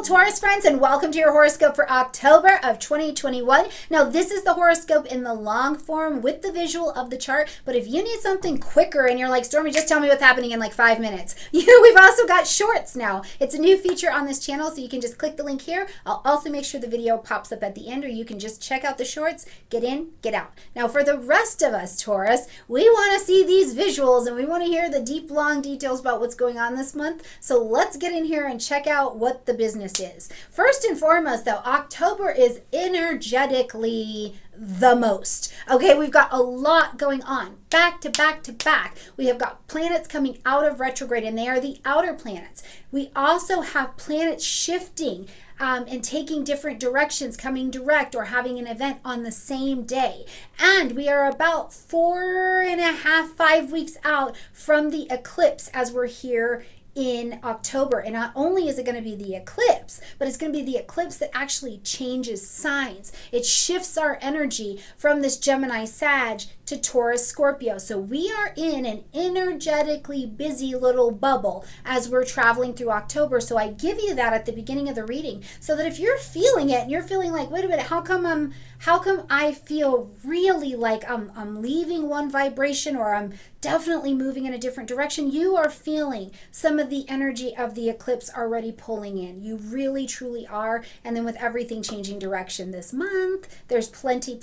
Taurus friends, and welcome to your horoscope for October of 2021. Now, this is the horoscope in the long form with the visual of the chart, but if you need something quicker and you're like, Stormy, just tell me what's happening in like 5 minutes, we've also got shorts now. It's a new feature on this channel, so you can just click the link here. I'll also make sure the video pops up at the end, or you can just check out the shorts, get in, get out. Now, for the rest of us, Taurus, we want to see these visuals and we want to hear the deep, long details about what's going on this month. So let's get in here and check out what the business is. First and foremost, though, October is energetically the most. Okay, we've got a lot going on back to back to back. We have got planets coming out of retrograde, and they are the outer planets. We also have planets shifting and taking different directions, coming direct or having an event on the same day. And we are about 4.5, 5 weeks out from the eclipse as we're here in October. And not only is it going to be the eclipse, but it's going to be the eclipse that actually changes signs. It shifts our energy from this Gemini Sag to Taurus Scorpio. So we are in an energetically busy little bubble as we're traveling through October. So I give you that at the beginning of the reading so that if you're feeling it and you're feeling like, wait a minute, how come I feel really like I'm leaving one vibration, or I'm definitely moving in a different direction, you are feeling some of the energy of the eclipse already pulling in. You really, truly are. And then with everything changing direction this month, there's plenty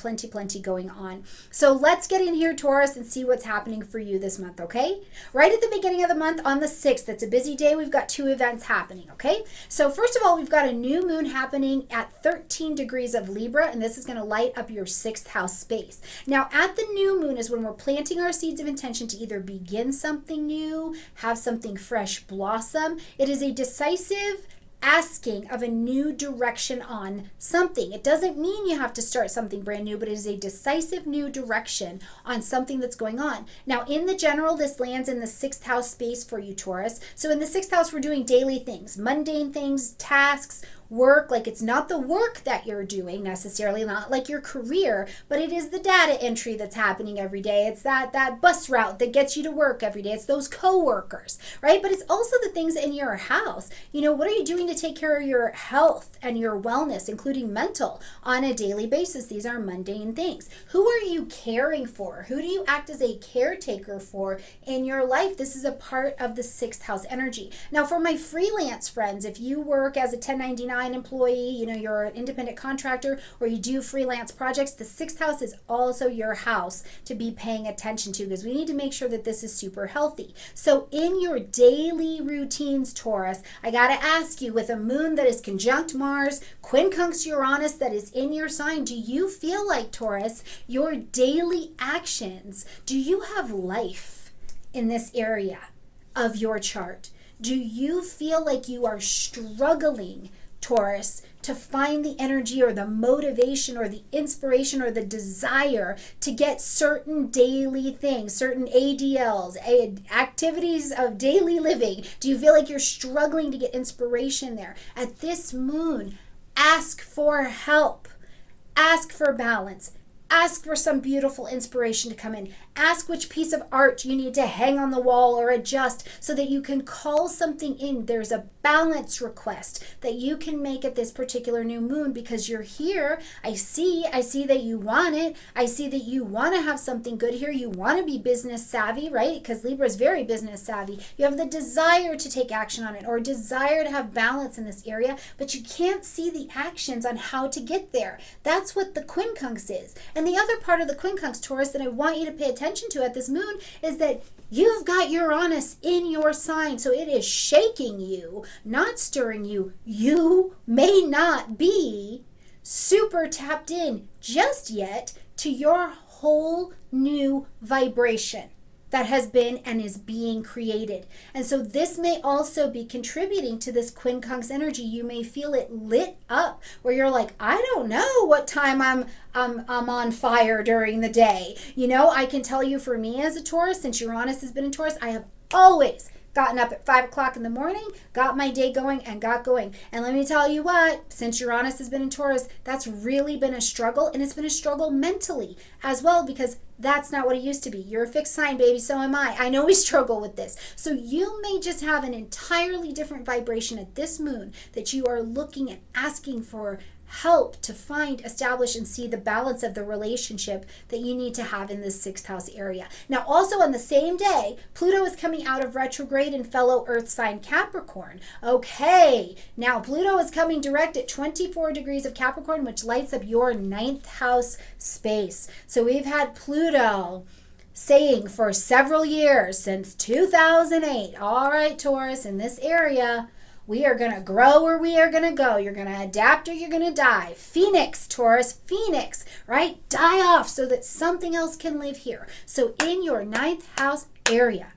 going on. So let's get in here, Taurus, and see what's happening for you this month, okay? Right at the beginning of the month on the 6th, it's a busy day. We've got 2 events happening, okay? So first of all, we've got a new moon happening at 13 degrees of Libra, and this is going to light up your 6th house space. Now, at the new moon is when we're planting our seeds of intention to either begin something new, have something fresh blossom. It is a decisive asking of a new direction on something. It doesn't mean you have to start something brand new, but it is a decisive new direction on something that's going on. Now, in the general, this lands in the 6th house space for you, Taurus. So in the 6th house, we're doing daily things, mundane things, tasks, work. Like, it's not the work that you're doing necessarily, not like your career, but it is the data entry that's happening every day. It's that bus route that gets you to work every day. It's those coworkers, right? But it's also the things in your house. What are you doing to take care of your health and your wellness, including mental, on a daily basis? These are mundane things. Who are you caring for? Who do you act as a caretaker for in your life? This is a part of the 6th house energy. Now, for my freelance friends, if you work as a 1099 employee, you're an independent contractor, or you do freelance projects, the 6th house is also your house to be paying attention to, because we need to make sure that this is super healthy. So in your daily routines, Taurus, I got to ask you, with a moon that is conjunct Mars, quincunx Uranus that is in your sign, do you feel like, Taurus, your daily actions, do you have life in this area of your chart? Do you feel like you are struggling, Taurus, to find the energy or the motivation or the inspiration or the desire to get certain daily things, certain ADLs, activities of daily living? Do you feel like you're struggling to get inspiration there? At this moon, ask for help. Ask for balance. Ask for some beautiful inspiration to come in. Ask which piece of art you need to hang on the wall or adjust so that you can call something in. There's a balance request that you can make at this particular new moon, because you're here. I see that you want it. I see that you want to have something good here. You want to be business savvy, right? Because Libra is very business savvy. You have the desire to take action on it, or desire to have balance in this area, but you can't see the actions on how to get there. That's what the quincunx is. And the other part of the quincunx, Taurus, that I want you to pay attention to at this moon is that you've got Uranus in your sign. So it is shaking you, not stirring you. You may not be super tapped in just yet to your whole new vibration that has been and is being created. And so this may also be contributing to this quincunx energy. You may feel it lit up where you're like, I don't know what time I'm on fire during the day. I can tell you, for me as a Taurus, since Uranus has been in Taurus, I have always gotten up at 5 o'clock in the morning, got my day going, and got going. And let me tell you what, since Uranus has been in Taurus, that's really been a struggle, and it's been a struggle mentally as well, because that's not what it used to be. You're a fixed sign, baby, so am I. I know we struggle with this. So you may just have an entirely different vibration at this moon that you are looking and asking for help to find, establish, and see the balance of the relationship that you need to have in this 6th house area. Now, also on the same day, Pluto is coming out of retrograde in fellow Earth sign Capricorn. Okay, now Pluto is coming direct at 24 degrees of Capricorn, which lights up your 9th house space. So we've had Pluto saying for several years, since 2008, all right, Taurus, in this area, we are going to grow or we are going to go. You're going to adapt or you're going to die. Phoenix, Taurus, Phoenix, right? Die off so that something else can live here. So in your 9th house area,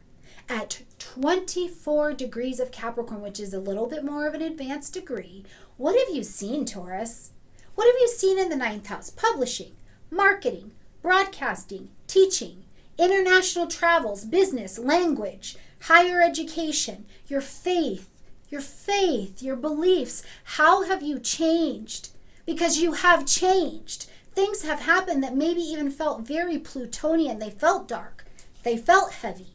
at 24 degrees of Capricorn, which is a little bit more of an advanced degree, what have you seen, Taurus? What have you seen in the 9th house? Publishing, marketing, broadcasting, teaching, international travels, business, language, higher education, your faith, your beliefs. How have you changed? Because you have changed. Things have happened that maybe even felt very Plutonian. They felt dark. They felt heavy.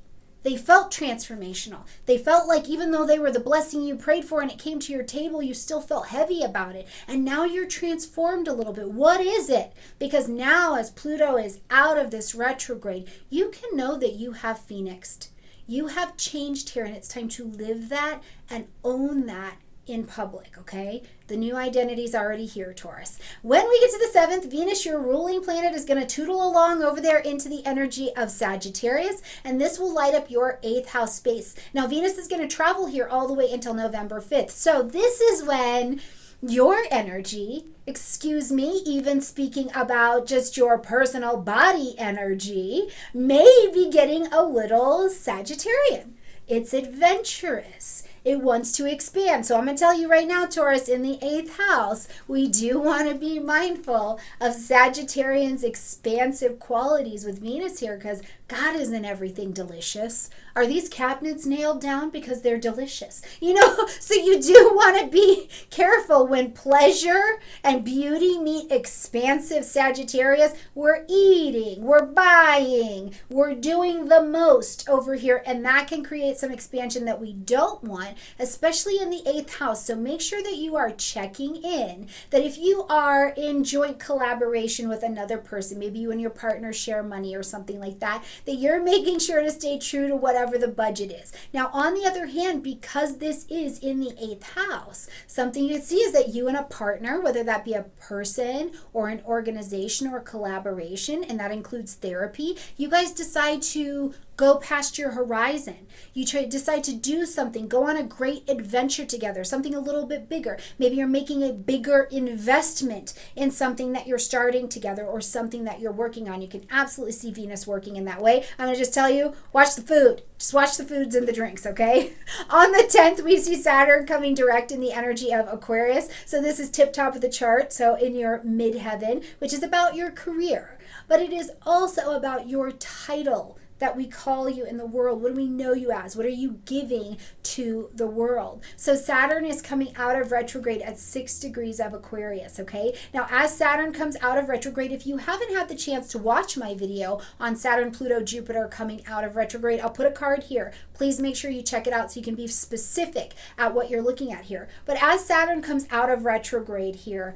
They felt transformational. They felt like even though they were the blessing you prayed for and it came to your table, you still felt heavy about it. And now you're transformed a little bit. What is it? Because now as Pluto is out of this retrograde, you can know that you have phoenixed. You have changed here, and it's time to live that and own that in public, okay? The new identity is already here, Taurus. When we get to the 7th, Venus, your ruling planet, is going to tootle along over there into the energy of Sagittarius, and this will light up your 8th house space. Now, Venus is going to travel here all the way until November 5th. So this is when your energy, excuse me, even speaking about just your personal body energy, may be getting a little Sagittarian. It's adventurous. It wants to expand. So I'm going to tell you right now, Taurus, in the 8th house, we do want to be mindful of Sagittarian's expansive qualities with Venus here, because God isn't everything delicious. Are these cabinets nailed down because they're delicious? You know, so you do want to be careful when pleasure and beauty meet expansive Sagittarius. We're eating, we're buying, we're doing the most over here, and that can create some expansion that we don't want, especially in the 8th house. So make sure that you are checking in, that if you are in joint collaboration with another person, maybe you and your partner share money or something like that, that you're making sure to stay true to whatever the budget is. Now, on the other hand, because this is in the 8th house, something you can see is that you and a partner, whether that be a person or an organization or a collaboration, and that includes therapy, you guys decide to go past your horizon. You decide to do something, go on a great adventure together, something a little bit bigger. Maybe you're making a bigger investment in something that you're starting together or something that you're working on. You can absolutely see Venus working in that way. I'm going to just tell you, watch the food. Just watch the foods and the drinks, okay? On the 10th, we see Saturn coming direct in the energy of Aquarius. So this is tip top of the chart, so in your midheaven, which is about your career. But it is also about your title that we call you in the world. What do we know you as? What are you giving to the world? So Saturn is coming out of retrograde at 6 degrees of Aquarius, okay? Now, as Saturn comes out of retrograde, if you haven't had the chance to watch my video on Saturn, Pluto, Jupiter coming out of retrograde, I'll put a card here. Please make sure you check it out so you can be specific at what you're looking at here. But as Saturn comes out of retrograde here,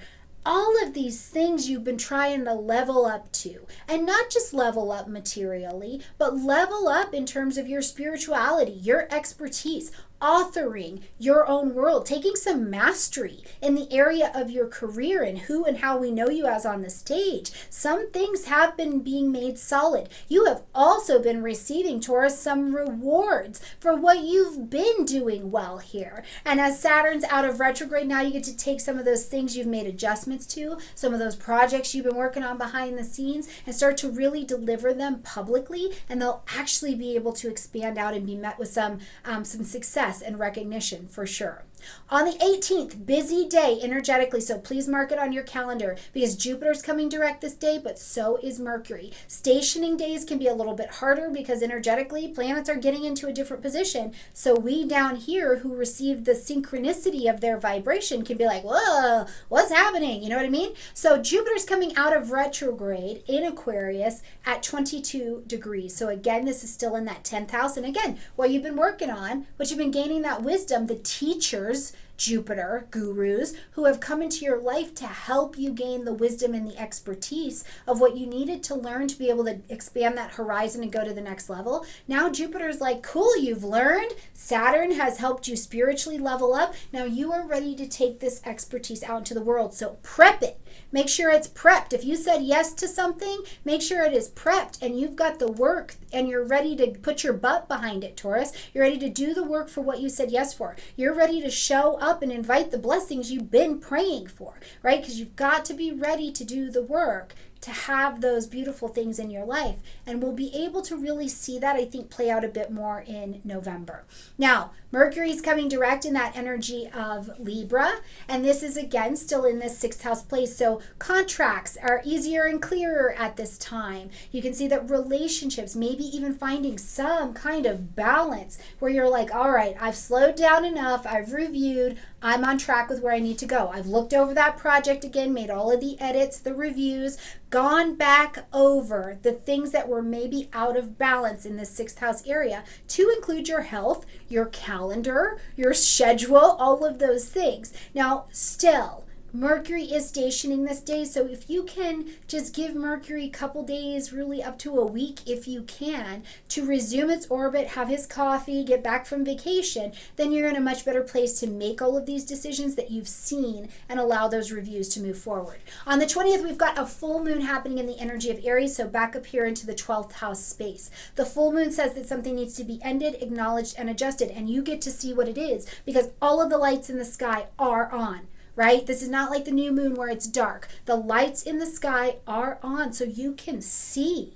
all of these things you've been trying to level up to, and not just level up materially, but level up in terms of your spirituality, your expertise, authoring your own world, taking some mastery in the area of your career and who and how we know you as on the stage. Some things have been being made solid. You have also been receiving, Taurus, some rewards for what you've been doing well here. And as Saturn's out of retrograde, now you get to take some of those things you've made adjustments to, some of those projects you've been working on behind the scenes, and start to really deliver them publicly, and they'll actually be able to expand out and be met with some success and recognition for sure. On the 18th, busy day energetically, so please mark it on your calendar because Jupiter's coming direct this day, but so is Mercury. Stationing days can be a little bit harder because energetically planets are getting into a different position. So we down here who receive the synchronicity of their vibration can be like, whoa, what's happening? You know what I mean? So Jupiter's coming out of retrograde in Aquarius at 22 degrees. So again, this is still in that 10th house. And again, what you've been working on, what you've been gaining that wisdom, the teachers, Jupiter, gurus, who have come into your life to help you gain the wisdom and the expertise of what you needed to learn to be able to expand that horizon and go to the next level. Now Jupiter's like, cool, you've learned. Saturn has helped you spiritually level up. Now you are ready to take this expertise out into the world. So prep it. Make sure it's prepped. If you said yes to something, make sure it is prepped and you've got the work and you're ready to put your butt behind it, Taurus. You're ready to do the work for what you said yes for. You're ready to show up and invite the blessings you've been praying for, right? Because you've got to be ready to do the work to have those beautiful things in your life. And we'll be able to really see that, I think, play out a bit more in November. Now, Mercury's coming direct in that energy of Libra. And this is, again, still in this 6th house place. So contracts are easier and clearer at this time. You can see that relationships, maybe even finding some kind of balance where you're like, all right, I've slowed down enough. I've reviewed. I'm on track with where I need to go. I've looked over that project again, made all of the edits, the reviews, gone back over the things that were maybe out of balance in this 6th house area to include your health, your calendar, your schedule, all of those things. Now, still, Mercury is stationing this day, so if you can just give Mercury a couple days, really up to a week if you can, to resume its orbit, have his coffee, get back from vacation, then you're in a much better place to make all of these decisions that you've seen and allow those reviews to move forward. On the 20th, we've got a full moon happening in the energy of Aries, so back up here into the 12th house space. The full moon says that something needs to be ended, acknowledged, and adjusted, and you get to see what it is because all of the lights in the sky are on. Right? This is not like the new moon where it's dark. The lights in the sky are on so you can see.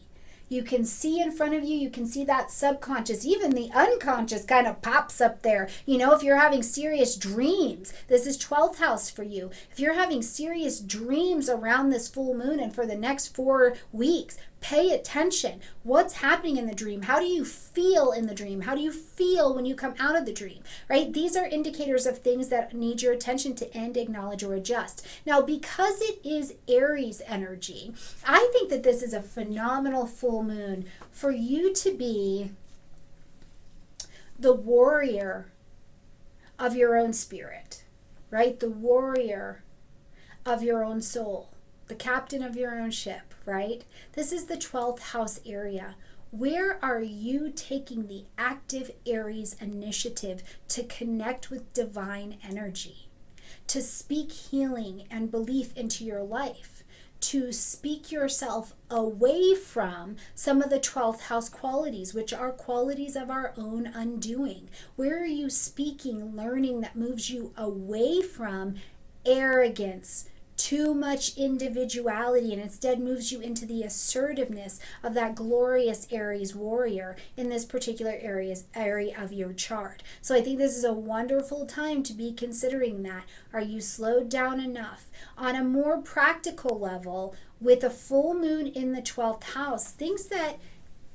You can see in front of you. You can see that subconscious, even the unconscious kind of pops up there. You know, if you're having serious dreams, this is 12th house for you. If you're having serious dreams around this full moon and for the next 4 weeks, pay attention. What's happening in the dream? How do you feel in the dream? How do you feel when you come out of the dream, right? These are indicators of things that need your attention to end, acknowledge, or adjust. Now, because it is Aries energy, I think that this is a phenomenal full moon for you to be the warrior of your own spirit, right? The warrior of your own soul, the captain of your own ship, right? This is the 12th house area. Where are you taking the active Aries initiative to connect with divine energy, to speak healing and belief into your life, to speak yourself away from some of the 12th house qualities, which are qualities of our own undoing? Where are you speaking, learning that moves you away from arrogance, too much individuality, and instead moves you into the assertiveness of that glorious Aries warrior in this particular area of your chart? So I think this is a wonderful time to be considering that. Are you slowed down enough? On a more practical level, with a full moon in the 12th house, things that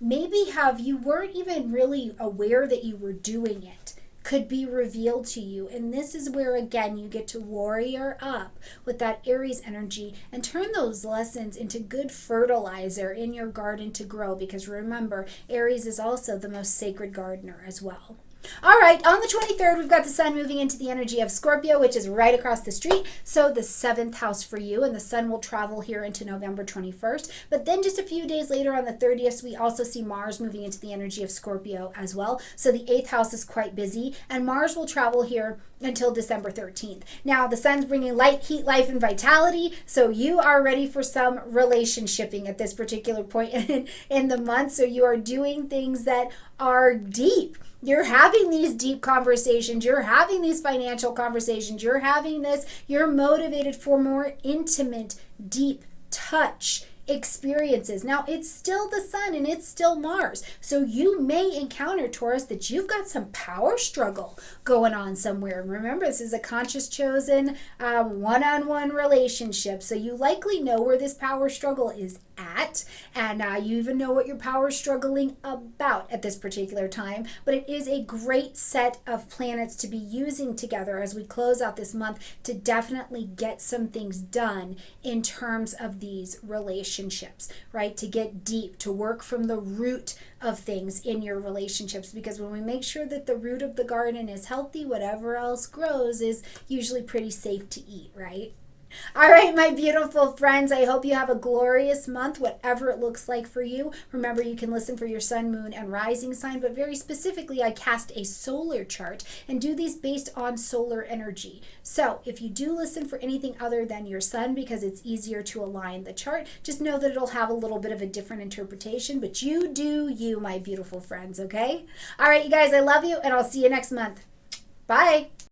maybe you weren't even really aware that you were doing it could be revealed to you. And this is where, again, you get to warrior up with that Aries energy and turn those lessons into good fertilizer in your garden to grow, because remember, Aries is also the most sacred gardener as well. All right, on the 23rd, we've got the sun moving into the energy of Scorpio, which is right across the street. So the 7th house for you, and the sun will travel here into November 21st. But then just a few days later on the 30th, we also see Mars moving into the energy of Scorpio as well. So the 8th house is quite busy, and Mars will travel here until December 13th. Now, the sun's bringing light, heat, life, and vitality, so you are ready for some relationshipping at this particular point in the month. So you are doing things that are deep. You're having these deep conversations. You're having these financial conversations. You're motivated for more intimate, deep touch experiences. Now, it's still the sun and it's still Mars. So you may encounter, Taurus, that you've got some power struggle going on somewhere. Remember, this is a conscious chosen one-on-one relationship. So you likely know where this power struggle is at, and you even know what you're power struggling about at this particular time. But it is a great set of planets to be using together as we close out this month to definitely get some things done in terms of these relationships, right? To get deep, to work from the root of things in your relationships, because when we make sure that the root of the garden is healthy, whatever else grows is usually pretty safe to eat, right? All right, my beautiful friends, I hope you have a glorious month, whatever it looks like for you. Remember, you can listen for your sun, moon, and rising sign, but very specifically, I cast a solar chart and do these based on solar energy. So if you do listen for anything other than your sun, because it's easier to align the chart, just know that it'll have a little bit of a different interpretation, but you do you, my beautiful friends, okay? All right, you guys, I love you, and I'll see you next month. Bye.